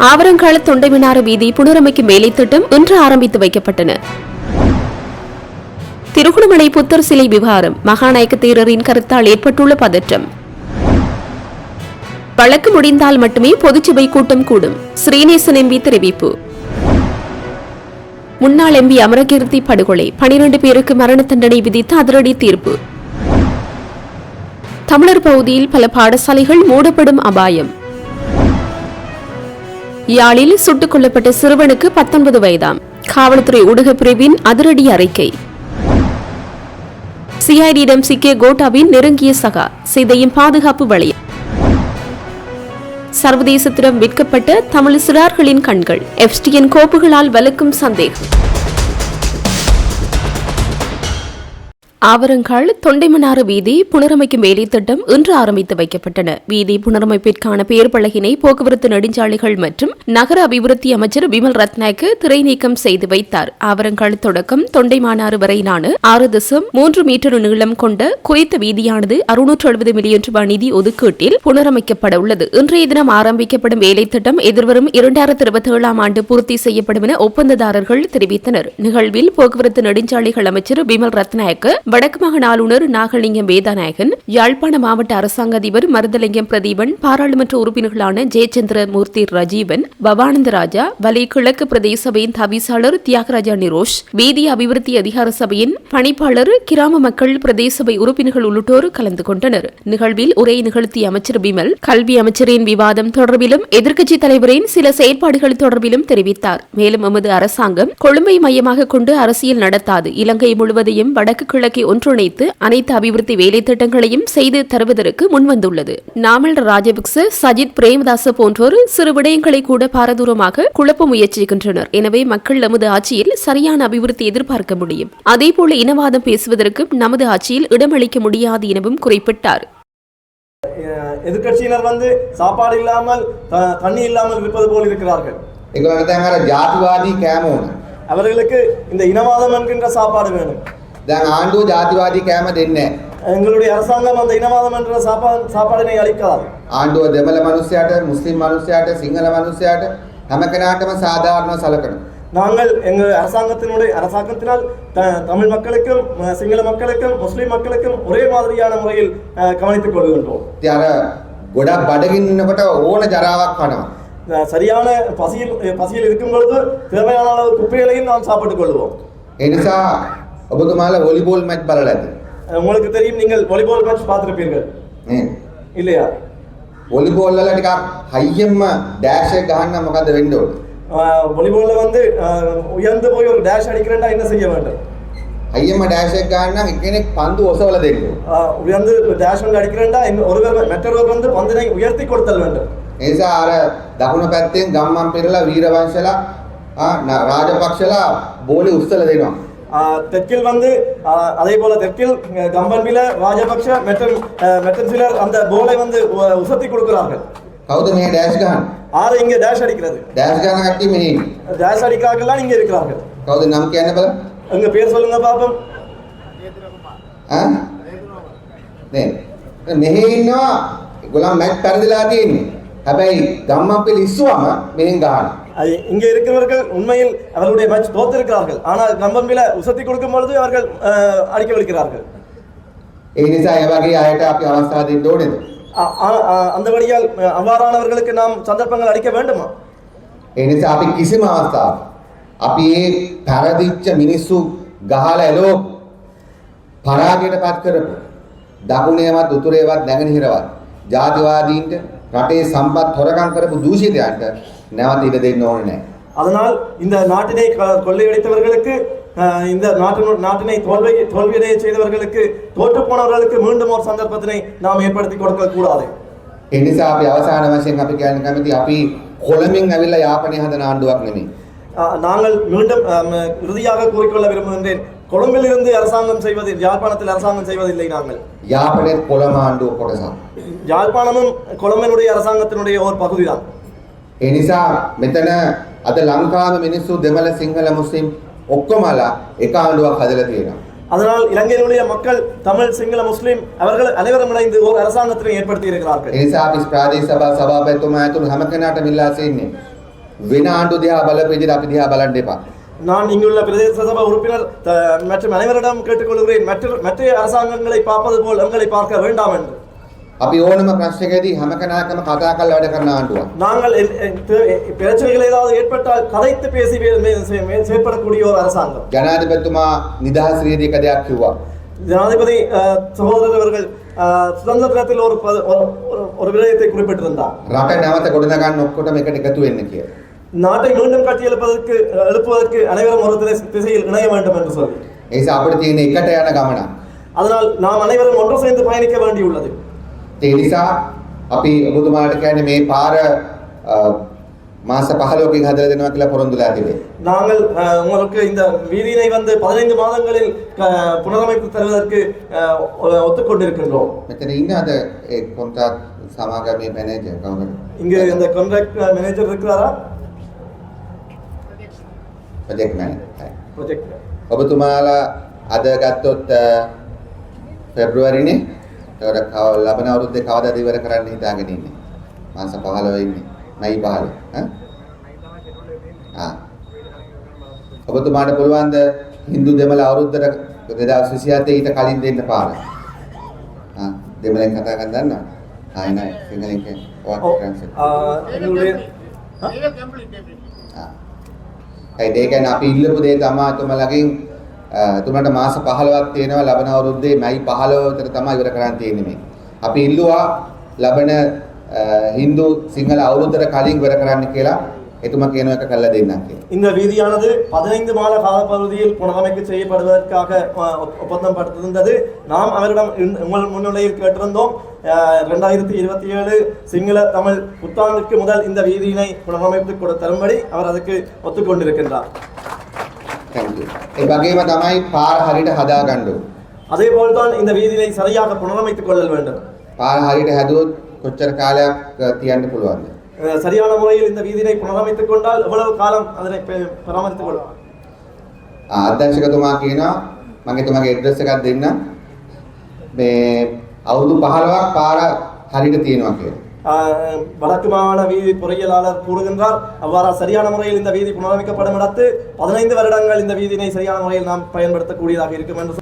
ஆவரங்கால தொண்டைமன்னாறு வீதி புனரமைக்கும் வேலை திட்டம் இன்று ஆரம்பித்து வைக்கப்பட்டன. திருகோணமலை புத்தர் சிலை விவகாரம் மகாநாயக்க தேரரின் கருத்தால் ஏற்பட்டுள்ள பதற்றம். வழக்கு முடிந்தால் மட்டுமே பொதுச்சபை கூட்டம் கூடும். ஸ்ரீநேசன் எம்பி தெரிவிப்பு. முன்னாள் எம்பி அமரகீர்த்தி படுகொலை 12 பேருக்கு மரண தண்டனை விதித்து அதிரடி தீர்ப்பு. தமிழர் பகுதியில் பல பாடசாலைகள் மூடப்படும் அபாயம். யாழில் சுட்டுக் கொல்லப்பட்ட சிறுவனுக்கு 19 வயதாம். காவல்துறை ஊடகப் பிரிவின் அதிரடி அறிக்கை. சிஐடியிடம் சிக்கிய கோட்டாவின் நெருங்கிய சகா சிதையும் பாதுகாப்பு வளையம். சர்வதேசத்திடம் விற்கப்பட்ட தமிழ் சிறார்களின் கண்கள் எப்ஸ்டிஎன் கோப்புகளால் வலுக்கும் சந்தேகம். ஆவரங்கால் தொண்டைமன்னாறு வீதி புனரமைக்கும் வேலை திட்டம் இன்று ஆரம்பித்து வைக்கப்பட்டன. வீதி புனரமைப்பிற்கான பெயர் பலகினை போக்குவரத்து நெடுஞ்சாலைகள் மற்றும் நகர அபிவிருத்தி அமைச்சர் விமல் ரத்நாயக்கு திரை நீக்கம் செய்து வைத்தார். ஆவரங்கால் தொடக்கம் தொண்டைமானாறு வரையிலான 6.3 மீட்டர் நீளம் கொண்ட குறித்த வீதியானது 670 மில்லியன் ரூபாய் நிதி ஒதுக்கீட்டில் புனரமைக்கப்பட உள்ளது. இன்றைய தினம் ஆரம்பிக்கப்படும் வேலை திட்டம் எதிர்வரும் 2027 ஆண்டு பூர்த்தி செய்யப்படும் என ஒப்பந்ததாரர்கள் தெரிவித்தனர். நிகழ்வில் போக்குவரத்து நெடுஞ்சாலைகள் அமைச்சர் விமல் ரத்நாயக்கு, வடக்கு மாகாண ஆளுநர் நாகலிங்கம் வேதாநாயகன், யாழ்ப்பாண மாவட்ட அரசாங்க அதிபர் மருதலிங்கம் பிரதீபன், பாராளுமன்ற உறுப்பினர்களான ஜெயச்சந்திர மூர்த்தி ரஜீவன், பவானந்த ராஜா, வலை கிழக்கு பிரதேச சபையின் தவிசாளர் தியாகராஜா நிரோஷ், வீதி அபிவிருத்தி அதிகார சபையின் பணிப்பாளர், கிராம மக்கள் பிரதேச சபை உறுப்பினர்கள் உள்ளிட்டோர் கலந்து கொண்டனர். நிகழ்வில் உரை நிகழ்த்திய அமைச்சர் பிமல் கல்வி அமைச்சரின் விவாதம் தொடர்பிலும் எதிர்க்கட்சித் தலைவரின் சில செயற்பாடுகள் தொடர்பிலும் தெரிவித்தார். மேலும் எமது அரசாங்கம் கொழும்பை மையமாக கொண்டு அரசியல் நடத்தாது, இலங்கை முழுவதையும் வடக்கு கிழக்கு ஒன்றிணைத்து அனைத்து அபிவிருத்தி வேலை திட்டங்களையும் செய்து தருவதற்கு முன்வந்துள்ளது. நாமல் ராஜபக்ச, சஜித் பிரேமதாச போன்றோர் சிறு விடயங்களை கூட பாரதூரமாக குழப்ப முயற்சிக்கின்றனர். எனவே மக்கள் நமது ஆட்சியில் சரியான அபிவிருத்தி எதிர்பார்க்க முடியும். அதேபோல இனவாதம் பேசுவதற்கும் நமது ஆட்சியில் இடமளிக்க முடியாது எனவும் குறிப்பிட்டார். எதிர்கட்சியினர் சாப்பாடு இல்லாமல் தண்ணி இல்லாமல் இருப்பது போல் இருக்கிறார்கள். அவர்களுக்கு இந்த இனவாதம் என்கின்ற சாப்பாடு வேணும். ආණ්ඩුව ජාතිවාදී කෑම දෙන්නේ எங்களுடைய அரசாங்கம் அந்த இனவாதம் என்ற சாப்பாடினை அளிக்காது. ආණ්ඩුව දෙමළ මිනිස්සයාට, මුස්ලිම් මිනිස්සයාට, සිංහල මිනිස්සයාට හැම කෙනාටම සාධාරණව සලකනවා. நாங்கள் எங்கள் அரசாங்கத்தினால் தமிழ் மக்களுக்கும் சிங்கள மக்களுக்கும் முஸ்லிம் மக்களுக்கும் ஒரே மாதிரியான முறையில் கவனித்துக் கொள்கின்றோம். අර ගොඩක් බඩගින්න ඉන්නකොට ඕන ජරාවක් කනවා. சரியான பசியில் இருக்கும் பொழுது தேவையான அளவு குப்பைகளையும் நாம் சாப்பிட்டுக் கொள்வோம். ඒ නිසා ඔබතුමාලා වොලිබෝල් මැච් බලලා ඇති. உங்களுக்கு தெரியும், நீங்கள் வாலிபால் மேட்ச் பார்த்திருப்பீர்கள் இல்லையா? වොලිබෝල් වල ටිකක් හයියෙන්ම ඩෑෂ් එක ගහන්න මොකද වෙන්න ඕනේ? வாலிபால்ல உயர்ந்து போய் ஒரு டேஷ் அடிக்கிறேன்னா என்ன செய்ய வேண்டும்? හයියෙන්ම ඩෑෂ් එක ගන්න නම් එක්කෙනෙක් පන්දු ඔසවලා දෙන්න ඕනේ. உயர்ந்து டேஷ் அடிக்கிறேன்னா ஒருவர் மற்றொருவர் பந்தினை உயர்த்தி கொடுத்தல் வேண்டும். ඒ නිසා අර දකුණු පැත්තෙන් ගම්මන් පෙරලා වීරවංශලා රාජපක්ෂලා බෝලේ උස්සලා දෙනවා. தெற்கில் அதே போல தெற்கில் கம்பன்வில ராஜபக்ஷ மற்றும் சிலர் அந்த போலை உசத்தி கொடுக்கிறார்கள். කවුද මේ ඩෑෂ් ගහන්නේ? ஆறு இங்க டேஷ் அடிக்கிறது. ඩෑෂ් ගන්න කට්ටිය මෙහි ඉන්නේ. டேஷ் அடிக்கிறார்கள் இங்க இருக்கிறார்கள். කවුද නම් කියන්න බලන්න. உங்க பேர் சொல்லுங்க பாப்போம். නේ මෙහි ඉන්නවා ඒගොල්ලන් මැච් පෙරදිලා තියෙන්නේ. හැබැයි ගම්මන්පිල ඉස්සුවම මෙහෙන් ගහනවා. இங்கே இருக்கிறவர்கள் உண்மையில் அவர்களுடைய மேட்ச் தோத்திருக்கிறார்கள். ஆனால் கம்பன்வில உசத்தி கொடுக்கும் பொழுது அவர்கள் அடிக்க விழுக்கிறார்கள். ඒ නිසා ඒ වගේ අයට අපි අවස්ථාව දෙන්න ඕනේද? அந்த வழியால் அவ்வாறானவர்களுக்கு நாம் சந்தர்ப்பங்கள் அளிக்க வேண்டுமா? ඒ නිසා අපි කිසිම අවස්ථාවක් අපි මේ පරදිච්ච මිනිස්සු ගහලා එළෝ පරාජයටපත් කරපු දකුණේවත් උතුරේවත් නැගෙනහිරවත් ජාතිවාදීන්ට රටේ සම්පත් හොරකම් කරපු දූෂිතයන්ට නැවත ඉඩ දෙන්න ඕනේ නැහැ. அதனால் இந்த நாட்டினை கொள்ளையடித்தவர்களுக்கு, இந்த நாட்டினை தோல்வியடைய செய்தவர்களுக்கு, தோற்று போனவர்களுக்கு மீண்டும் ஒரு சந்தர்ப்பத்தினை நாம் ஏற்படுத்தி கொடுக்க கூடாது. ඒ නිසා අපි අවසාන වශයෙන් අපි කියන්න කැමති අපි කොළමින් ඇවිල්ලා යාපනය හදන ආණ්ඩුවක් නෙමෙයි. நாங்கள் மீண்டும் இறுதியாக கூறிக்கொள்ள விரும்புகின்றேன், கொழும்பில் இருந்து அரசாங்கம் செய்வது, யாழ்ப்பாணத்தில் அரசாங்கம் செய்வதில்லை. நாங்கள் යාපනයේ කොළම ආණ්ඩුව කොටසක්. யாழ்ப்பாணமும் கொழும்பினுடைய அரசாங்கத்தினுடைய ஒரு பகுதிதான். ඒ නිසා මෙතන අද ලංකාවේ මිනිස්සු දෙමළ සිංහල මුස්ලිම් ඔක්කොමලා එක ආණ්ඩුවක් හදලා තියෙනවා. அதனால் இலங்கையினுடைய மக்கள் தமிழ் சிங்கள முஸ்லிம் அவர்கள் அனைவரும் இணைந்து ஒரு அரசாங்கத்தை ஏற்படுத்தி இருக்கிறார்கள். ඒ නිසා අපි ප්‍රාදේශ සභා සභාපතිතුමා ඇතුළු හැම කෙනාටම ඉල්ලා සිටින්නේ වෙන ආණ්ඩු දිහා බලපු විදිහට අපි දිහා බලන්න එපා. நான் இங்குள்ள பிரதேச சபை உறுப்பினர் மற்றும் அனைவரிடம் கேட்டுக்கொள்கிறேன் மற்ற அரசாங்கங்களை பார்ப்பது போல் எங்களை பார்க்க வேண்டாம் என்று. අපි ඕනම ප්‍රශ්නයකදී හැම කෙනාකම කතා කරලා වැඩ කරන ආණ්ඩුවක්. நாங்கள் பிரச்சனைகள் ஏதாவது ஏற்பட்டால் கதைத்து பேசி செயற்படக்கூடிய ஒரு அரசாங்கம். ජනාධිපතිතුමා නිදහස් රීතියක දෙයක් කිව්වා. ஜனாதிபதி சகோதரர் அவர்கள் சுதந்திர தினத்தில் ஒரு விடயத்தை குறிப்பிட்டிருந்தார். රට නැවත ගොඩනගන්න ඔක්කොටම එකට එකතු වෙන්න කියලා. நாட்டை மீண்டும் கட்டி எழுப்புவதற்கு அனைவரும் ஒரு திசையில் இணைய வேண்டும் என்று சொல்லி. ඒ නිසා අපිට තියෙන එකට යන ගමන. அதனால் நாம் அனைவரும் ஒன்று சேர்ந்து பயணிக்க வேண்டியுள்ளது. ඒ නිසා අපි ඔබතුමාට කියන්නේ මේ පාර මාස 15කින් හදලා දෙනවා කියලා පොරොන්දුලා තිබේ. நாங்கள் உங்களுக்கு இந்த வீதியினை 15 மாதங்களில் புனரமைப்பு தருவதற்கு ஒத்துக்கொண்டிருக்கின்றோம். මෙතන ඉන්නද ඒ කොන්ත්‍රාත් සමාගමේ මැනේජර් කවුරුද? இங்க இந்த கான்ட்ராக்ட் மேனேஜர் இருக்கிறாரா? Project manager. ப்ராஜெக்ட். ඔබතුමාලා අද ගත්තොත් පෙබ්‍රුවරිනේ ඒකට ලබන අවුරුද්දේ කවදාද ඉවර කරන්න හිතාගෙන ඉන්නේ? මාස 15 ඉන්නේ. මයි 15. ඔබතුමාට පුළුවන්ද හින්දු දෙමළ අවුරුද්දට 2027 ඊට කලින් දෙන්න පාර? දෙමළෙන් කතා කරන්න දන්නවද? නෑ සිංහලෙන් කියන්නේ what translate. ඒ කියන්නේ අපි ඉල්ලපු දේ තමයි තුමලගෙන් තුමන්ට මාස 15ක් තියෙනවා ලබන අවුරුද්දේ මයි 15 විතර තමයි ඉවර කරන්න තියෙන්නේ මේ. අපි ඉල්ලුවා ලබන හින්දු සිංහල අවුරුද්දට කලින් ඉවර කරන්න කියලා එතුමා කියන එක කළා දෙන්නම් කියලා. இந்த வீதியானது 15 மாத காலப்பகுதியில் புனரமைப்பு செய்யப்படுவதற்காக ஒப்பந்தம் படுத்திருந்தது. நாம் அவரிடம் உங்கள் முன்னிலையில் கேட்டிருந்தோம் 2027 சிங்கள தமிழ் புத்தாண்டுக்கு முதல் இந்த வீதியினை புனரமைப்பு தரும்படி அவர் அதுக்கு ஒத்துக்கொண்டிருக்கின்றார். Thank you. ඒ වගේම තමයි පාර හරියට හදා ගන්න ඕනේ. அதே போல் தான் இந்த வீதியை சரியாக புனரமைத்துக் கொள்ளல் வேண்டும். පාර හරියට හැදුවොත් කොච්චර කාලයක් තියන්න පුළුවන්ද? சரியான முறையில் இந்த வீதியை புனரமைத்துக் கொண்டால் எவ்வளவு காலம் அதனை பராமரித்துக் கொள்ளலாம்? අධ්‍යක්ෂකතුමා කියනවා මම එතුමාගේ ඇඩ්‍රස් එකක් දෙන්න. මේ අවුරුදු 15ක් පාර හරියට තියෙනවා කියලා. வடக்கு மாகாண வீதி பொறியியலாளர் கூறுகின்றார் அவ்வாறு சரியான முறையில் இந்த வீதி புனரமைக்கப்படும் இடத்து 15 வருடங்கள் இந்த வீதியை சரியான முறையில் நாம் பயன்படுத்தக்கூடியதாக இருக்கும் என்று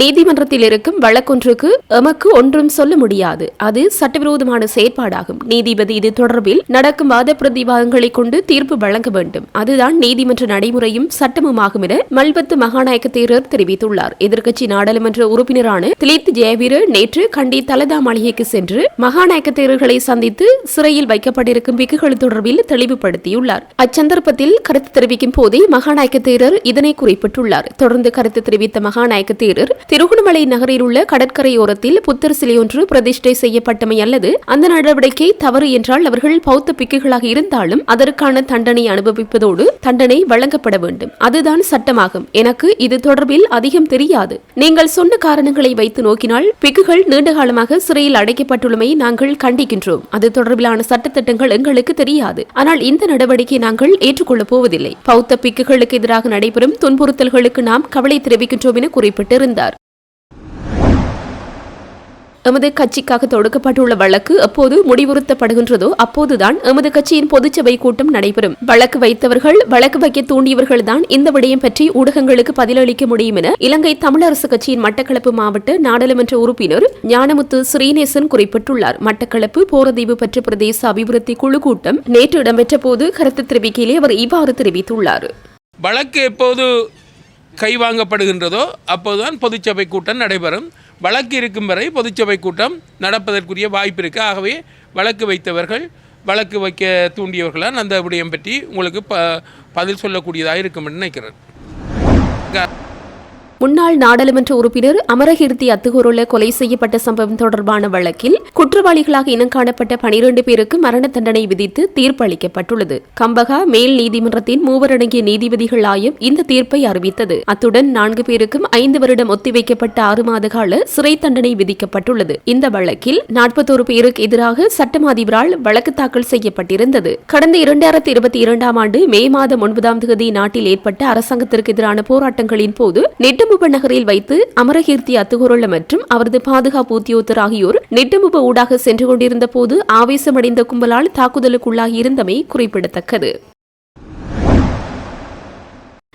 நீதிமன்றத்தில் இருக்கும் வழக்கொன்றுக்கு எமக்கு ஒன்றும் சொல்ல முடியாது. அது சட்டவிரோதமான செயற்பாடாகும். நீதிபதி இது தொடர்பில் நடக்கும் வாத பிரதிவாதங்களை கொண்டு தீர்ப்பு வழங்க வேண்டும். அதுதான் நீதிமன்ற நடைமுறையும் சட்டமுமாகும் என மல்பத்து மகாநாயக்க தேரர் தெரிவித்துள்ளார். எதிர்க்கட்சி நாடாளுமன்ற உறுப்பினரான திலித் ஜெயவீர நேற்று கண்டி தலதா மாளிகைக்கு சென்று மகாநாயக்க தேரர்களை சந்தித்து சிறையில் வைக்கப்பட்டிருக்கும் பிக்குகள் தொடர்பில் தெளிவுபடுத்தியுள்ளார். அச்சந்தர்ப்பத்தில் கருத்து தெரிவிக்கும் போதே மகாநாயக்க தேரர் இதனை குறிப்பிட்டுள்ளார். தொடர்ந்து கருத்து தெரிவித்த மகாநாயக்க தேரர் திருகோணமலை நகரில் உள்ள கடற்கரையோரத்தில் புத்தர் சிலை ஒன்று பிரதிஷ்டை செய்யப்பட்டமை அல்லது அந்த நடவடிக்கை தவறு என்றால் அவர்கள் பௌத்த பிக்குகளாக இருந்தாலும் அதற்கான தண்டனை அனுபவிப்பதோடு தண்டனை வழங்கப்பட வேண்டும். அதுதான் சட்டமாகும். எனக்கு இது தொடர்பில் அதிகம் தெரியாது. நீங்கள் சொன்ன காரணங்களை வைத்து நோக்கினால் பிக்குகள் நீண்ட காலமாக சிறையில் அடைக்கப்பட்டுள்ளமை நாங்கள் கண்டிக்கின்றோம். அது தொடர்பிலான சட்டத்திட்டங்கள் எங்களுக்கு தெரியாது. ஆனால் இந்த நடவடிக்கை நாங்கள் ஏற்றுக்கொள்ளப் போவதில்லை. பௌத்த பிக்குகளுக்கு எதிராக நடைபெறும் துன்புறுத்தல்களுக்கு நாம் கவலை தெரிவிக்கின்றோம் என குறிப்பிட்டிருந்தார். எமது கட்சிக்காக தொடுக்கப்பட்டுள்ள வழக்கு எப்போது முடிவுறுத்தப்படுகின்றதோ அப்போதுதான் எமது கட்சியின் பொதுச்சபை கூட்டம் நடைபெறும். வழக்கு வைத்தவர்கள் வழக்கு வைக்க தூண்டியவர்கள் தான் இந்த விடயம் பற்றி ஊடகங்களுக்கு பதிலளிக்க முடியும் என இலங்கை தமிழரசு கட்சியின் மட்டக்களப்பு மாவட்ட நாடாளுமன்ற உறுப்பினர் ஞானமுத்து ஸ்ரீநேசன் குறிப்பிட்டுள்ளார். மட்டக்களப்பு போரதீவு பற்று பிரதேச அபிவிருத்தி குழு கூட்டம் நேற்று இடம்பெற்ற போது கருத்து தெரிவிக்கையிலே அவர் இவ்வாறு தெரிவித்துள்ளார். வழக்கு எப்போது கைவாங்கப்படுகின்றதோ அப்போதுதான் பொதுச்சபை கூட்டம் நடைபெறும். வழக்கு இருக்கும் வரை பொதுச்சபை கூட்டம் நடப்பதற்குரிய வாய்ப்பு இருக்குது. ஆகவே வழக்கு வைத்தவர்கள் வழக்கு வைக்க தூண்டியவர்களால் அந்த விடயம் பற்றி உங்களுக்கு பதில் சொல்லக்கூடியதாக இருக்கும் என்று நினைக்கிறேன். முன்னாள் நாடாளுமன்ற உறுப்பினர் அமரகீர்த்தி அத்துகோருல கொலை செய்யப்பட்ட சம்பவம் தொடர்பான வழக்கில் குற்றவாளிகளாக இனம் காணப்பட்ட 12 பேருக்கு மரண தண்டனை விதித்து தீர்ப்பு அளிக்கப்பட்டுள்ளது. கம்பகா மேல் நீதிமன்றத்தின் 3 அடங்கிய நீதிபதிகள் ஆயம் இந்த தீர்ப்பை அறிவித்தது. அத்துடன் 4 பேருக்கும் 5 வருடம் ஒத்திவைக்கப்பட்ட 6 மாத கால சிறை தண்டனை விதிக்கப்பட்டுள்ளது. இந்த வழக்கில் 41 பேருக்கு எதிராக சட்டம் அதிபரால் வழக்கு தாக்கல் செய்யப்பட்டிருந்தது. கடந்த 2022 ஆண்டு மே மாதம் 9ஆம் தேதி நாட்டில் ஏற்பட்ட அரசாங்கத்திற்கு எதிரான போராட்டங்களின் போது நிட்டமுப நகரில் வைத்து அமரகீர்த்தி அத்துகுரல மற்றும் அவரது பாதுகாப்பு உத்தியோகத்தர் ஆகியோர் நிட்டமுப ஊடாக சென்று கொண்டிருந்த போது ஆவேசமடைந்த கும்பலால் தாக்குதலுக்குள்ளாகி இருந்தமை குறிப்பிடத்தக்கது.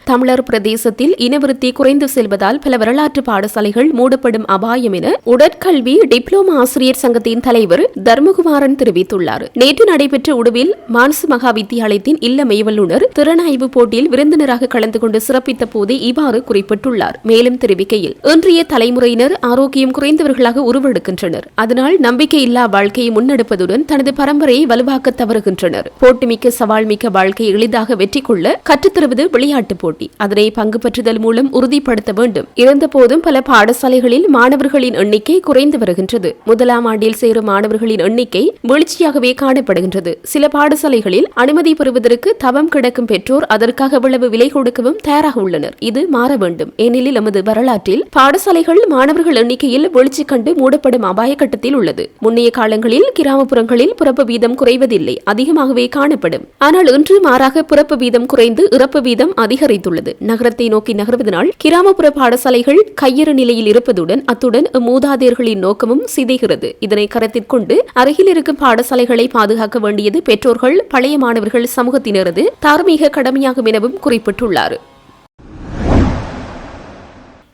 தமிழர் பிரதேசத்தில் இனவிருத்தி குறைந்து செல்வதால் பல வரலாற்று பாடசாலைகள் மூடப்படும் அபாயம் என உடற்கல்வி டிப்ளோமா ஆசிரியர் சங்கத்தின் தலைவர் தர்மகுமாரன் தெரிவித்துள்ளார். நேற்று நடைபெற்ற உடுவில் மானச மகா வித்தியாலயத்தின் இல்ல மெய்வல்லுநர் திறனாய்வு போட்டியில் விருந்தினராக கலந்து கொண்டு சிறப்பித்த போதே இவ்வாறு குறிப்பிட்டுள்ளார். மேலும் தெரிவிக்கையில், இன்றைய தலைமுறையினர் ஆரோக்கியம் குறைந்தவர்களாக உருவெடுக்கின்றனர். அதனால் நம்பிக்கையில்லா வாழ்க்கையை முன்னெடுப்பதுடன் தனது பரம்பரையை வலுவாக்க தவறுகின்றனர். போட்டிமிக்க சவால் மிக்க வாழ்க்கையை எளிதாக வெற்றி கொள்ள கற்றுத்தருவது விளையாட்டு போட்டி. அதனை பங்கு பற்றுதல் மூலம் உறுதிப்படுத்த வேண்டும். இருந்தபோதும் பல பாடசாலைகளில் மாணவர்களின் எண்ணிக்கை குறைந்து வருகின்றது. முதலாம் ஆண்டில் சேரும் மாணவர்களின் எண்ணிக்கை வீழ்ச்சியாகவே காணப்படுகின்றது. சில பாடசாலைகளில் அனுமதி பெறுவதற்கு தவம் கிடக்கும் பெற்றோர் அதற்காக எவ்வளவு விலை கொடுக்கவும் தயாராக உள்ளனர். இது மாற வேண்டும். ஏனெனில் நமது வரலாற்றில் பாடசாலைகள் மாணவர்கள் எண்ணிக்கையில் வீழ்ச்சி கண்டு மூடப்படும் அபாய கட்டத்தில் உள்ளது. முன்னைய காலங்களில் கிராமப்புறங்களில் பிறப்பு வீதம் குறைவதில்லை, அதிகமாகவே காணப்படும். ஆனால் இன்று மாறாக பிறப்பு வீதம் குறைந்து இறப்பு வீதம் அதிகரித்து நகரத்தை நோக்கி நகர்வதனால் கிராமப்புற பாடசாலைகள் கையறு நிலையில் இருப்பதுடன் அத்துடன் மூதாதையர்களின் நோக்கமும் சிதைகிறது. இதனை கருத்தில் கொண்டு அருகில் இருக்கும் பாடசாலைகளை பாதுகாக்க வேண்டியது பெற்றோர்கள், பழைய மாணவர்கள் சமூகத்தினரது தார்மீக கடமையாகும் எனவும் குறிப்பிட்டுள்ளார்.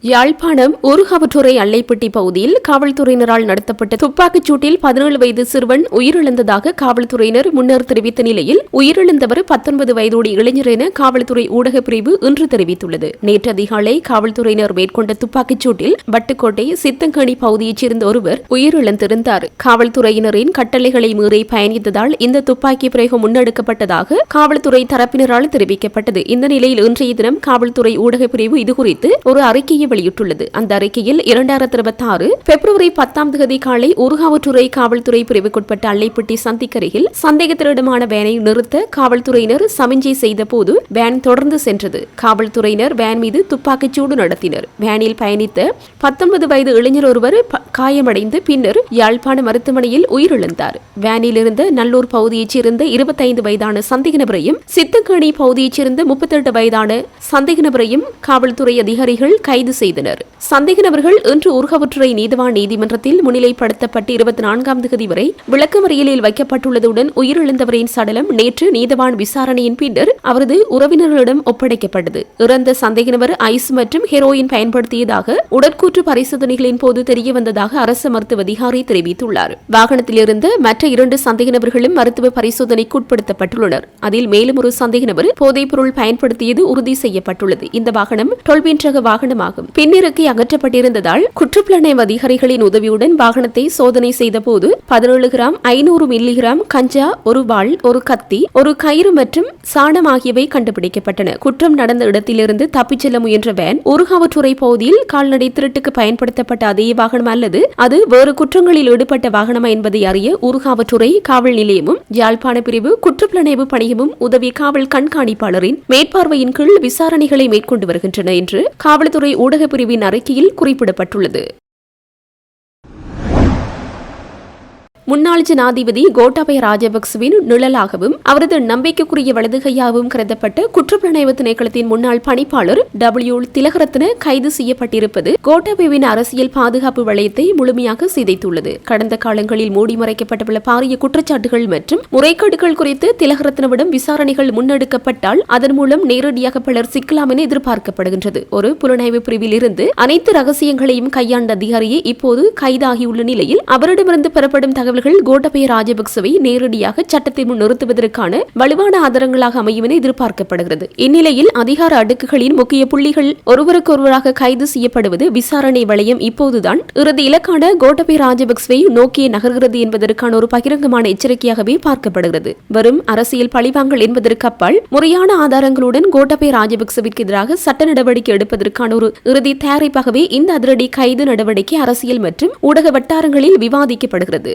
யாழ்ப்பாணம் ஊர்காவற்றுறை அல்லைப்பட்டி பகுதியில் காவல்துறையினரால் நடத்தப்பட்ட துப்பாக்கிச் சூட்டில் 17 வயது சிறுவன் உயிரிழந்ததாக காவல்துறையினர் முன்னர் தெரிவித்த நிலையில் உயிரிழந்தவர் 19 வயதோடு இளைஞர் என காவல்துறை ஊடகப் பிரிவு இன்று தெரிவித்துள்ளது. நேற்று அதிகாலை காவல்துறையினர் மேற்கொண்ட துப்பாக்கிச் சூட்டில் வட்டுக்கோட்டை சித்தங்கணி பகுதியைச் சேர்ந்த ஒருவர் உயிரிழந்திருந்தார். காவல்துறையினரின் கட்டளைகளை மீறி பயணித்ததால் இந்த துப்பாக்கி பிரயோகம் முன்னெடுக்கப்பட்டதாக காவல்துறை தரப்பினரால் தெரிவிக்கப்பட்டது. இந்த நிலையில் இன்றைய தினம் காவல்துறை ஊடகப் பிரிவு இதுகுறித்து ஒரு அறிக்கையை வெளியிட்டுள்ளது. அந்த அறிக்கையில் 2026 பிப்ரவரி 10 காலை ஊர்காவற்றுறை காவல்துறை பிரிவுக்குட்பட்ட அல்லைப்பட்டி சந்திக்கரையில் சந்தேகத்திடமான வேனை நிறுத்த காவல்துறையினர் சமிஞ்சை செய்த போது வேன் தொடர்ந்து சென்றது. காவல்துறையினர் வேன் மீது துப்பாக்கிச் சூடு நடத்தினர். வேனில் பயணித்த 19 வயது இளைஞர் ஒருவர் காயமடைந்து பின்னர் யாழ்ப்பாண மருத்துவமனையில் உயிரிழந்தார். வேனில் இருந்த நல்லூர் பகுதியைச் சேர்ந்த 25 வயதான சந்தேக நபரையும் சித்தங்கணி பகுதியைச் சேர்ந்த 38 வயதான சந்தேக நபரையும் காவல்துறை அதிகாரிகள் கைது செய்தனர். சந்தேக நபர்கள் இன்று ஊர்காவற்றுறை நீதிவான் நீதிமன்றத்தில் முன்னிலைப்படுத்தப்பட்டு 24 வரை விளக்கமறியலில் வைக்கப்பட்டுள்ளதுடன் உயிரிழந்தவரின் சடலம் நேற்று நீதிவான் விசாரணையின் பின்னர் அவரது உறவினர்களிடம் ஒப்படைக்கப்பட்டது. இறந்த சந்தேக நபர் ஐஸ் மற்றும் ஹெரோயின் பயன்படுத்தியதாக உடற்கூற்று பரிசோதனைகளின் போது தெரியவந்ததாக அரசு மருத்துவ அதிகாரி தெரிவித்துள்ளார். வாகனத்தில் இருந்த மற்ற 2 சந்தேக நபர்களும் மருத்துவ பரிசோதனைக்கு உட்படுத்தப்பட்டுள்ளனர். அதில் மேலும் ஒரு சந்தேக நபர் போதைப் பொருள் பயன்படுத்தியது உறுதி செய்யப்பட்டுள்ளது. இந்த வாகனம் டொல்பின் ரக வாகனமாகும். பின்னிறக்கி அகற்றப்பட்டிருந்ததால் குற்றப்புலனாய்வு அதிகாரிகளின் உதவியுடன் வாகனத்தை சோதனை செய்த போது 17 கிராம் 500 மில்லிகிராம் கஞ்சா, ஒரு வாள், ஒரு கத்தி, ஒரு கயிறு மற்றும் சாணம் ஆகியவை கண்டுபிடிக்கப்பட்டன. குற்றம் நடந்த இடத்திலிருந்து தப்பிச் செல்ல முயன்ற வேன் ஊர்காவற்றுறை பகுதியில் கால்நடை திருட்டுக்கு பயன்படுத்தப்பட்ட அதே வாகனம் அல்லது அது வேறு குற்றங்களில் ஈடுபட்ட வாகனமா என்பதை அறிய ஊர்காவற்றுறை காவல் நிலையமும் யாழ்ப்பாண பிரிவு குற்றப்புலனாய்வு பணியமும் உதவி காவல் கண்காணிப்பாளரின் மேற்பார்வையின் கீழ் விசாரணைகளை மேற்கொண்டு வருகின்றன என்று காவல்துறை ஊடகப் பிரிவின் அறிக்கையில் குறிப்பிடப்பட்டுள்ளது. முன்னாள் ஜனாதிபதி கோட்டாபய ராஜபக்சவின் நிழலாகவும் அவரது நம்பிக்கைக்குரிய வலதுகையாகவும் கருதப்பட்ட குற்றப்புலனாய்வு திணைக்களத்தின் முன்னாள் பணிப்பாளர் W. திலகரத்ன கைது செய்யப்பட்டிருப்பது கோட்டாபயவின் அரசியல் பாதுகாப்பு வளையத்தை முழுமையாக சிதைத்துள்ளது. கடந்த காலங்களில் மூடி மறைக்கப்பட்டுள்ள பாரிய குற்றச்சாட்டுகள் மற்றும் முறைகேடுகள் குறித்து திலகரத்னவிடம் விசாரணைகள் முன்னெடுக்கப்பட்டால் அதன் மூலம் நேரடியாக பலர் சிக்கலாம் என எதிர்பார்க்கப்படுகின்றது. ஒரு புலனாய்வு பிரிவில் இருந்து அனைத்து ரகசியங்களையும் கையாண்ட அதிகாரியை இப்போது கைதாகியுள்ள நிலையில் அவரிடமிருந்து பெறப்படும் தகவல்கள் கோட்டாபய ராஜபக்சவை நேரடியாக சட்டத்தை முன் நிறுத்துவதற்கான வலுவான ஆதாரங்களாக அமையும் என எதிர்பார்க்கப்படுகிறது. இந்நிலையில் அதிகார அடுக்குகளின் முக்கிய புள்ளிகள் ஒருவருக்கொருவராக கைது செய்யப்படுவது விசாரணை வளையம் இப்போதுதான் இறுதி இலக்கான கோட்டாபய ராஜபக்சவை நோக்கிய நகர்கிறது என்பதற்கான ஒரு பகிரங்கமான எச்சரிக்கையாகவே பார்க்கப்படுகிறது. வெறும் அரசியல் பழிவாங்கல் என்பதற்கு அப்பால் முறையான ஆதாரங்களுடன் கோட்டாபய ராஜபக்சவிற்கு எதிராக சட்ட நடவடிக்கை எடுப்பதற்கான ஒரு இறுதி தயாரிப்பாகவே இந்த அதிரடி கைது நடவடிக்கை அரசியல் மற்றும் ஊடக வட்டாரங்களில் விவாதிக்கப்படுகிறது.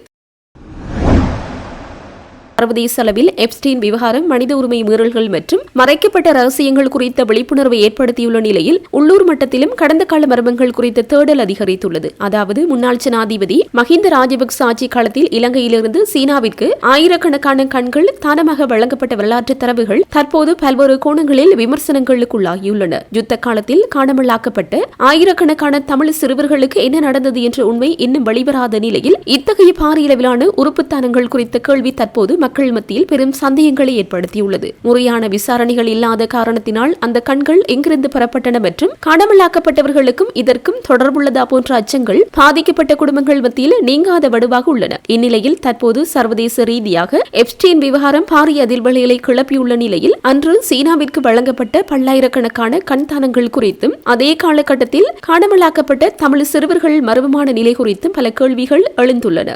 சர்வதேச அளவில் எப்ஸ்டீன் விவகாரம் மனித உரிமை மீறல்கள் மற்றும் மறைக்கப்பட்ட ரகசியங்கள் குறித்த விழிப்புணர்வை ஏற்படுத்தியுள்ள நிலையில் உள்ளூர் மட்டத்திலும் கடந்த கால மர்மங்கள் குறித்த தேடல் அதிகரித்துள்ளது. அதாவது முன்னாள் ஜனாதிபதி மஹிந்த ராஜபக்ச ஆட்சி காலத்தில் இலங்கையிலிருந்து சீனாவிற்கு ஆயிரக்கணக்கான கண்கள் தானமாக வழங்கப்பட்ட வரலாற்று தரவுகள் தற்போது பல்வேறு கோணங்களில் விமர்சனங்களுக்குள்ளாகியுள்ளன. யுத்த காலத்தில் காணாமலாக்கப்பட்ட ஆயிரக்கணக்கான தமிழ் சிறுவர்களுக்கு என்ன நடந்தது என்ற உண்மை இன்னும் வெளிவராத நிலையில் இத்தகைய பாரியளவிலான உறுப்புத்தானங்கள் குறித்த கேள்வி தற்போது மக்கள் மத்தியில் பெரும் சந்தேகங்களை ஏற்படுத்தியுள்ளது. முறையான விசாரணைகள் இல்லாத காரணத்தினால் அந்த கண்கள் எங்கிருந்து பெறப்பட்டன மற்றும் காணாமலாக்கப்பட்டவர்களுக்கும் இதற்கும் தொடர்புள்ளதா போன்ற அச்சங்கள் பாதிக்கப்பட்ட குடும்பங்கள் மத்தியில் நீங்காத வடுவாக உள்ளன. இந்நிலையில் தற்போது சர்வதேச ரீதியாக எப்ஸ்டீன் விவகாரம் பாரிய அதிர்வலைகளை கிளப்பியுள்ள நிலையில் அன்று சீனாவிற்கு வழங்கப்பட்ட பல்லாயிரக்கணக்கான கண்தானங்கள் குறித்தும் அதே காலகட்டத்தில் காணாமலாக்கப்பட்ட தமிழ் சிறுவர்கள் மர்மமான நிலை குறித்தும் பல கேள்விகள் எழுந்துள்ளன.